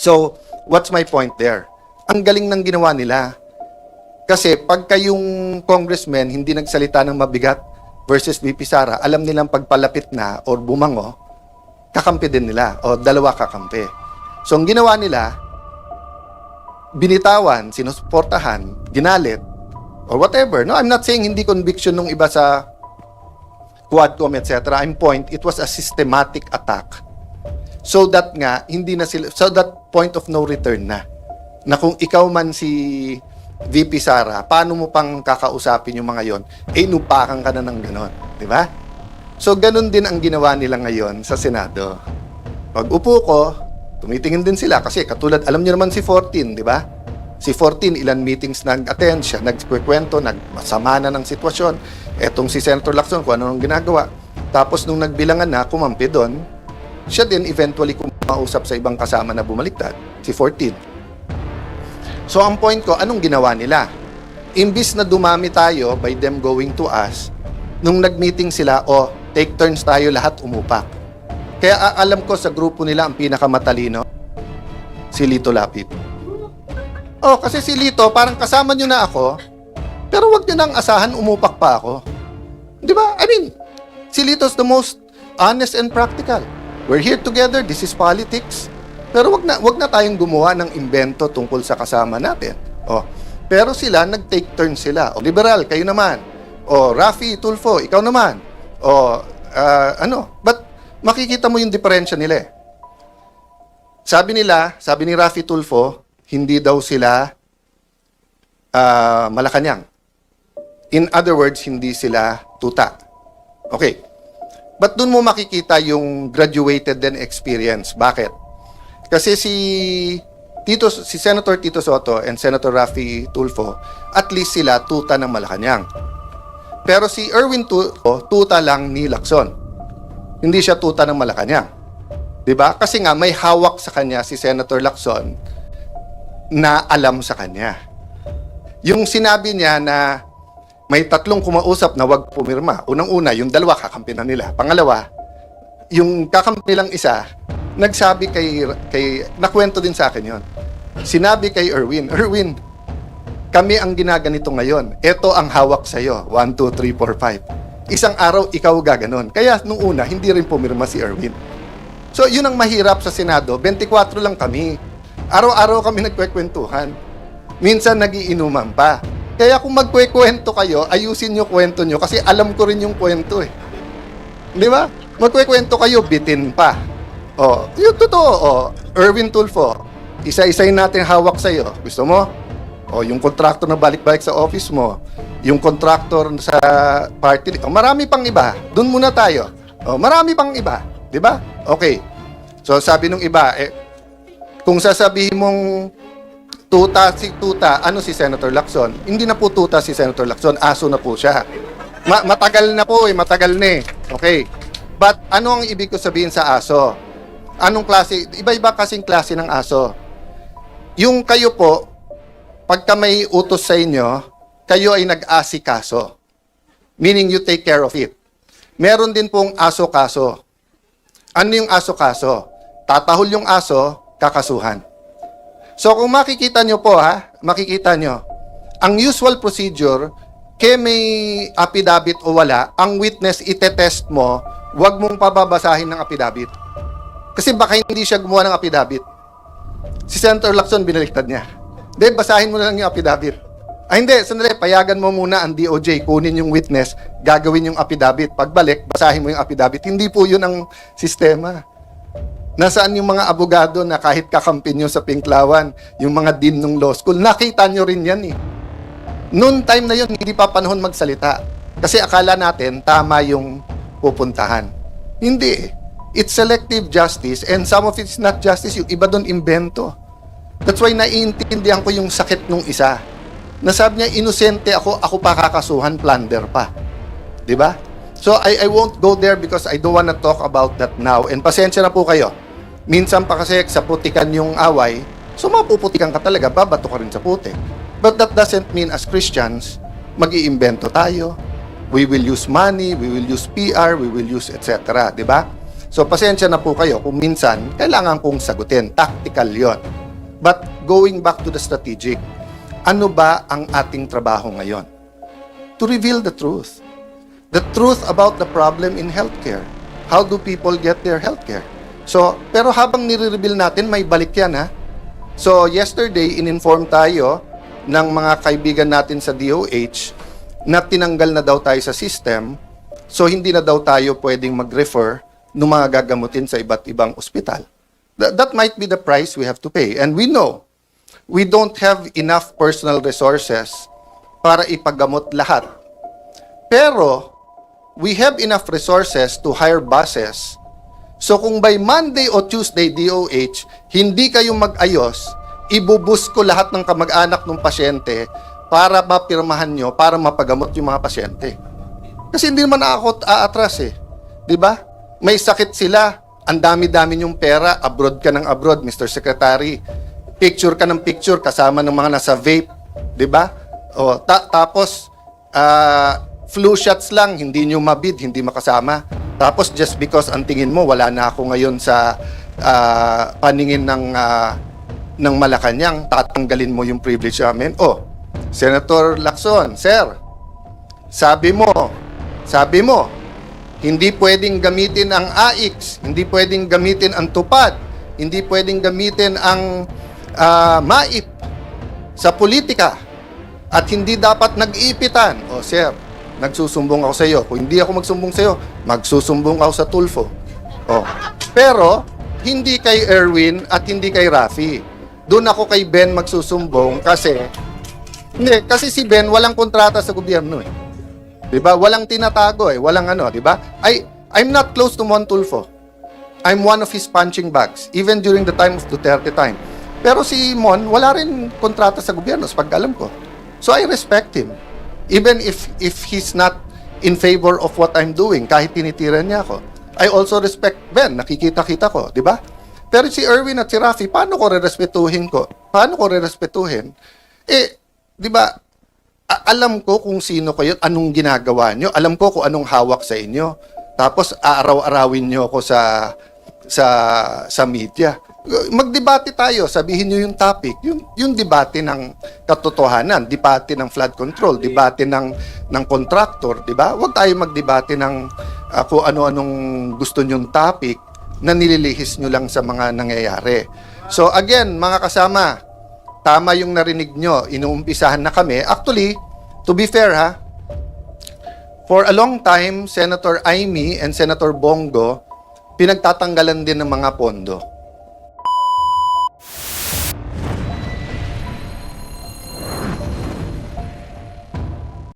So, what's my point there? Ang galing ng ginawa nila. Kasi pagka yung congressman hindi nagsalita ng mabigat versus VP Sara, alam nilang pagpalapit na or bumango, kakampi din nila o dalawa kakampi. So, ang ginawa nila, binitawan, sinusuportahan, ginalit, or whatever. No, I'm not saying hindi conviction nung iba sa Quadcom, etc. I'm point, it was a systematic attack. So that nga, hindi na sila, so that point of no return na. Na kung ikaw man si VP Sara, paano mo pang kakausapin yung mga yon? Inupakan ka na ng ganon. Di ba? So, ganon din ang ginawa nila ngayon sa Senado. Pag upo ko, tumitingin din sila kasi katulad, alam niyo naman si 14, di ba? Si 14, ilan meetings nag-attend siya, nagkikwento, nagmasama na ng sitwasyon. Etong si Senator Lacson, kung ano nang ginagawa. Tapos nung nagbilangan na, kumampi doon, siya din eventually kumausap sa ibang kasama na bumaliktad, si 14. So ang point ko, anong ginawa nila? Imbis na dumami tayo by them going to us, nung nag-meeting sila, take turns tayo lahat umupak. Kaya alam ko sa grupo nila ang pinakamatalino, si Lito Lapid. Kasi si Lito, parang kasama nyo na ako, pero wag nyo nang asahan, umupak pa ako. Di ba? I mean, si Lito's the most honest and practical. We're here together, this is politics. Pero wag na tayong gumawa ng imbento tungkol sa kasama natin. Pero sila, nag-take turn sila. Liberal, kayo naman. Rafi Tulfo, ikaw naman. But makikita mo yung diferensya nila. Sabi ni Rafi Tulfo, hindi daw sila Malacanang. In other words, hindi sila tuta. Okay. But doon mo makikita yung graduated din experience. Bakit? Kasi si Senator Tito Soto and Senator Rafi Tulfo, at least sila tuta ng Malacanang. Pero si Erwin Tulfo, tuta lang ni Lacson. Hindi siya tuta ng Malacanang. 'Di ba? Kasi nga may hawak sa kanya si Senator Lacson na alam sa kanya. Yung sinabi niya na may tatlong kumausap na wag pumirma. Unang-una, yung dalawa kakampi na nila. Pangalawa, yung kakampi nilang isa, nagsabi kay nakwento din sa akin yon. Sinabi kay Erwin, kami ang ginaganito ngayon. Ito ang hawak sa'yo. 1, 2, 3, 4, 5. Isang araw, ikaw gaganon. Kaya nung una, hindi rin pumirma si Erwin. So, yun ang mahirap sa Senado. 24 lang kami. Araw-araw kami nagkwekwentuhan. Minsan, nagiinuman pa. Kaya kung magkwekwento kayo, ayusin nyo kwento nyo kasi alam ko rin yung kwento eh. Di ba? Magkwekwento kayo, bitin pa. Yung totoo, Erwin Tulfo, isa-isayin natin hawak sa'yo. Gusto mo? Yung contractor na balik-balik sa office mo, yung contractor sa party, marami pang iba. Doon muna tayo. Marami pang iba. Di ba? Okay. So sabi nung iba, kung sasabihin mong tuta, ano si Senator Lacson? Hindi na po tuta si Senator Lacson, aso na po siya. Matagal na po matagal na eh. Okay. But ano ang ibig ko sabihin sa aso? Anong klase? Iba-iba kasing klase ng aso. Yung kayo po, pagka may utos sa inyo, kayo ay nag-asikaso. Meaning you take care of it. Meron din pong aso-kaso. Ano yung aso-kaso? Tatahol yung aso, kakasuhan. So kung makikita nyo po makikita nyo, ang usual procedure, kaya may affidavit o wala, ang witness itetest mo, huwag mong pababasahin ng affidavit. Kasi baka hindi siya gumawa ng affidavit. Si Senator Lacson, binaliktad niya. Hindi, basahin mo na lang yung affidavit. Hindi, sandali, payagan mo muna ang DOJ, kunin yung witness, gagawin yung affidavit. Pagbalik, basahin mo yung affidavit. Hindi po yun ang sistema. Nasaan yung mga abogado na kahit kakampi nyo sa Pinklawan, yung mga dean ng law school, nakita nyo rin yan eh. Noon time na yun, hindi pa panahon magsalita. Kasi akala natin, tama yung pupuntahan. Hindi. It's selective justice and some of it's not justice. Yung iba doon, invento. That's why naiintindihan ko yung sakit nung isa. Nasabi niya, inosente ako pa kakasuhan, plunder pa. Diba? So, I won't go there because I don't wanna talk about that now. And pasensya na po kayo. Minsan pa kasi sa putikan yung away, so mapuputikan ka talaga, babato ka rin sa putik. But that doesn't mean as Christians, mag-iimbento tayo. We will use money, we will use PR, we will use etc. Diba? So, pasensya na po kayo kung minsan kailangan kong sagutin. Tactical yon. But going back to the strategic, ano ba ang ating trabaho ngayon? To reveal the truth. The truth about the problem in healthcare. How do people get their healthcare? So, pero habang nire-reveal natin, may balik yan, ha? So, yesterday, in-inform tayo ng mga kaibigan natin sa DOH na tinanggal na daw tayo sa system. So, hindi na daw tayo pwedeng mag-refer ng mga gagamutin sa iba't ibang ospital. That might be the price we have to pay. And we know, we don't have enough personal resources para ipagamot lahat. Pero, we have enough resources to hire buses. So kung by Monday o Tuesday, DOH, hindi kayo mag-ayos, ibubus ko lahat ng kamag-anak ng pasyente para mapirmahan nyo, para mapagamot yung mga pasyente. Kasi hindi naman ako aatras eh. Di ba? May sakit sila, ang dami-dami yung pera, abroad ka ng abroad, Mr. Secretary. Picture ka ng picture kasama ng mga nasa vape. Di ba? O, tapos, flu shots lang, hindi nyo mabid, hindi makasama. Tapos just because ang tingin mo, wala na ako ngayon sa paningin ng Malacanang, tatanggalin mo yung privilege namin. Oh, Senator Lacson, Sir, sabi mo, hindi pwedeng gamitin ang AIX, hindi pwedeng gamitin ang TUPAD, hindi pwedeng gamitin ang MAIP sa politika, at hindi dapat nag-iipitan. Oh, Sir, nagsusumbong ako sa iyo. Kung hindi ako magsumbong sa iyo, magsusumbong ako sa Tulfo. Oh. Pero, hindi kay Erwin at hindi kay Rafi. Doon ako kay Ben magsusumbong kasi si Ben walang kontrata sa gobyerno eh. 'Di ba? Walang tinatago eh, walang ano, 'di ba? I'm not close to Mon Tulfo. I'm one of his punching bags even during the time of Duterte time. Pero si Mon wala rin kontrata sa gobyerno sa pagkaalam ko. So I respect him. Even if he's not in favor of what I'm doing, kahit tinitiran niya ako, I also respect Ben, nakikita-kita ko, di ba? Pero si Erwin at si Rafi, paano ko rerespetuhin ko? Paano ko rerespetuhin? Eh, di ba, alam ko kung sino kayo, anong ginagawa nyo, alam ko kung anong hawak sa inyo. Tapos, aaraw-arawin nyo ako sa media. Magdebate tayo, sabihin nyo yung topic, yung debate ng katotohanan, debate ng flood control, debate ng contractor, di ba? Huwag tayo magdebate ng kung ano-anong gusto nyong topic na nililihis nyo lang sa mga nangyayari. So again, mga kasama, tama yung narinig nyo, inuumpisahan na kami. Actually, to be fair ha, for a long time, Senator Amy and Senator Bongo, pinagtatanggalan din ng mga pondo.